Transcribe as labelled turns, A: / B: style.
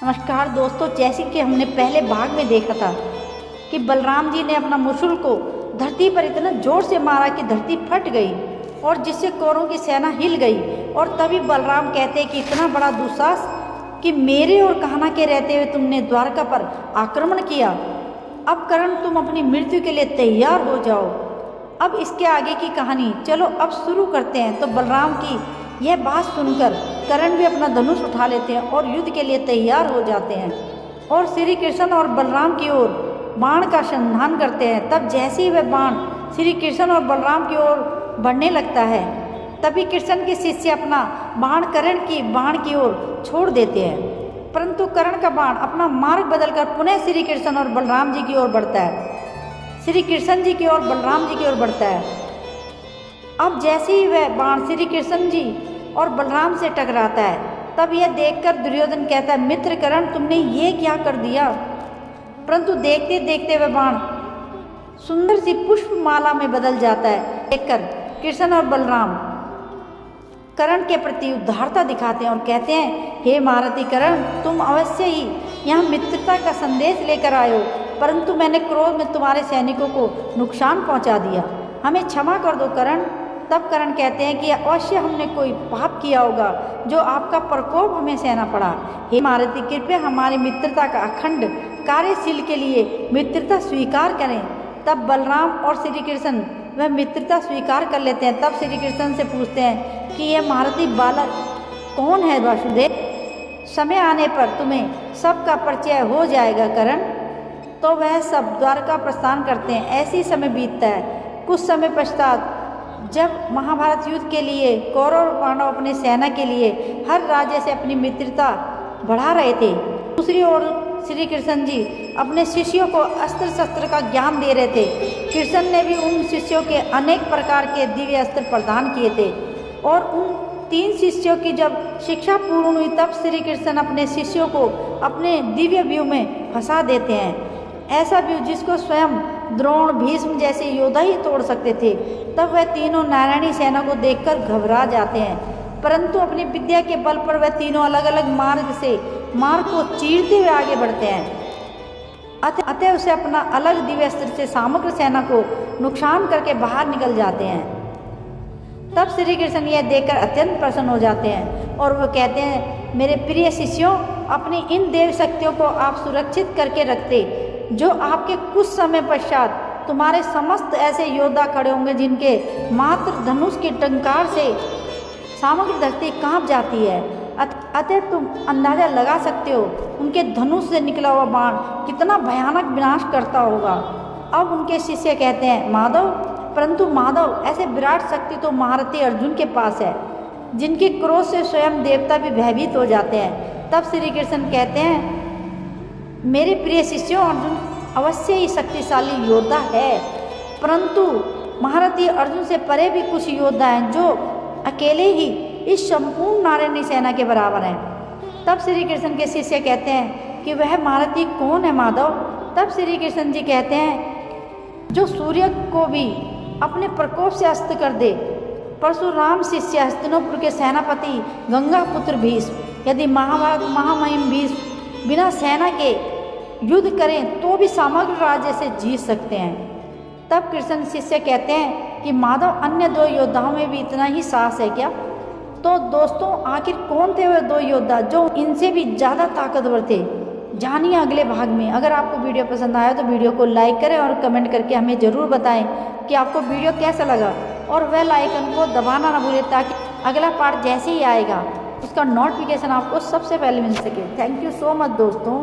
A: नमस्कार दोस्तों, जैसे कि हमने पहले भाग में देखा था कि बलराम जी ने अपना मुशुल को धरती पर इतना जोर से मारा कि धरती फट गई और जिससे कौरवों की सेना हिल गई। और तभी बलराम कहते हैं कि इतना बड़ा दुस्साहस कि मेरे और कहना के रहते हुए तुमने द्वारका पर आक्रमण किया। अब कर्ण तुम अपनी मृत्यु के लिए तैयार हो जाओ। अब इसके आगे की कहानी चलो अब शुरू करते हैं। तो बलराम की यह बात सुनकर कर्ण भी अपना धनुष उठा लेते हैं और युद्ध के लिए तैयार हो जाते हैं और श्री कृष्ण और बलराम की ओर बाण का संधान करते हैं। तब जैसे ही वह बाण श्री कृष्ण और बलराम की ओर बढ़ने लगता है, तभी कृष्ण के शिष्य अपना बाण कर्ण की बाण की ओर छोड़ देते हैं, परंतु कर्ण का बाण अपना मार्ग बदलकर पुनः श्री कृष्ण और बलराम जी की ओर बढ़ता है, श्री कृष्ण जी की ओर बलराम जी की ओर बढ़ता है। अब जैसे ही वह बाण श्री कृष्ण जी और बलराम से टकराता है, तब यह देखकर दुर्योधन कहता है, मित्र कर्ण तुमने ये क्या कर दिया। परंतु देखते देखते वह बाण सुंदर सी पुष्पमाला में बदल जाता है। देखकर कृष्ण और बलराम कर्ण के प्रति उदारता दिखाते हैं और कहते हैं, हे महारथी कर्ण, तुम अवश्य ही यहाँ मित्रता का संदेश लेकर आए हो, परंतु मैंने क्रोध में तुम्हारे सैनिकों को नुकसान पहुँचा दिया, हमें क्षमा कर दो कर्ण। तब कर्ण कहते हैं कि अवश्य हमने कोई पाप किया होगा जो आपका प्रकोप हमें सहना पड़ा। हे महारथी, कृपया हमारी मित्रता का अखंड कार्यशील के लिए मित्रता स्वीकार करें। तब बलराम और श्री कृष्ण वह मित्रता स्वीकार कर लेते हैं। तब श्री कृष्ण से पूछते हैं कि यह महारथी बालक कौन है वासुदेव। समय आने पर तुम्हें सबका परिचय हो जाएगा कर्ण। तो वह सब द्वारका प्रस्थान करते हैं। ऐसे ही समय बीतता है। कुछ समय पश्चात जब महाभारत युद्ध के लिए कौरव और पांडव अपने सेना के लिए हर राज्य से अपनी मित्रता बढ़ा रहे थे, दूसरी ओर श्री कृष्ण जी अपने शिष्यों को अस्त्र शस्त्र का ज्ञान दे रहे थे। कृष्ण ने भी उन शिष्यों के अनेक प्रकार के दिव्य अस्त्र प्रदान किए थे और उन 3 शिष्यों की जब शिक्षा पूर्ण हुई, तब श्री कृष्ण अपने शिष्यों को अपने दिव्य व्यूह में फंसा देते हैं, ऐसा व्यूह जिसको स्वयं द्रोण भीष्म जैसे योद्धा ही तोड़ सकते थे। तब वह तीनों नारायणी सेना को देखकर घबरा जाते हैं, परंतु अपनी विद्या के बल पर वह तीनों अलग अलग मार्ग को चीरते हुए आगे बढ़ते हैं। अतः उसे अपना अलग दिव्य अस्त्र से समग्र सेना को नुकसान करके बाहर निकल जाते हैं। तब श्री कृष्ण यह देखकर अत्यंत प्रसन्न हो जाते हैं और वो कहते हैं, मेरे प्रिय शिष्यों, अपनी इन देव शक्तियों को आप सुरक्षित करके रखते, जो आपके कुछ समय पश्चात तुम्हारे समस्त ऐसे योद्धा खड़े होंगे जिनके मात्र धनुष के टंकार से समग्र धरती कांप जाती है। अतः तुम अंदाजा लगा सकते हो उनके धनुष से निकला हुआ बाण कितना भयानक विनाश करता होगा। अब उनके शिष्य कहते हैं, माधव, परंतु माधव, ऐसे विराट शक्ति तो महारथी अर्जुन के पास है, जिनके क्रोध से स्वयं देवता भी भयभीत हो जाते हैं। तब श्री कृष्ण कहते हैं, मेरे प्रिय शिष्यों, अर्जुन अवश्य ही शक्तिशाली योद्धा है, परंतु महारथी अर्जुन से परे भी कुछ योद्धा हैं जो अकेले ही इस संपूर्ण नारायणी सेना के बराबर हैं। तब श्री कृष्ण के शिष्य कहते हैं कि वह महारथी कौन है माधव। तब श्री कृष्ण जी कहते हैं, जो सूर्य को भी अपने प्रकोप से अस्त कर दे। परशुराम शिष्य हस्तिनापुर के सेनापति गंगा पुत्र भीष्म, यदि महाभारत महामहिम भीष्म बिना सेना के युद्ध करें तो भी समग्र राज्य से जीत सकते हैं। तब कृष्ण शिष्य कहते हैं कि माधव, अन्य 2 योद्धाओं में भी इतना ही साहस है क्या। तो दोस्तों, आखिर कौन थे वे 2 योद्धा जो इनसे भी ज़्यादा ताकतवर थे, जानिए अगले भाग में। अगर आपको वीडियो पसंद आया तो वीडियो को लाइक करें और कमेंट करके हमें ज़रूर बताएं कि आपको वीडियो कैसा लगा, और बेल आइकन को दबाना ना भूलें ताकि अगला पार्ट जैसे ही आएगा उसका नोटिफिकेशन आपको सबसे पहले मिल सके। थैंक यू सो मच दोस्तों।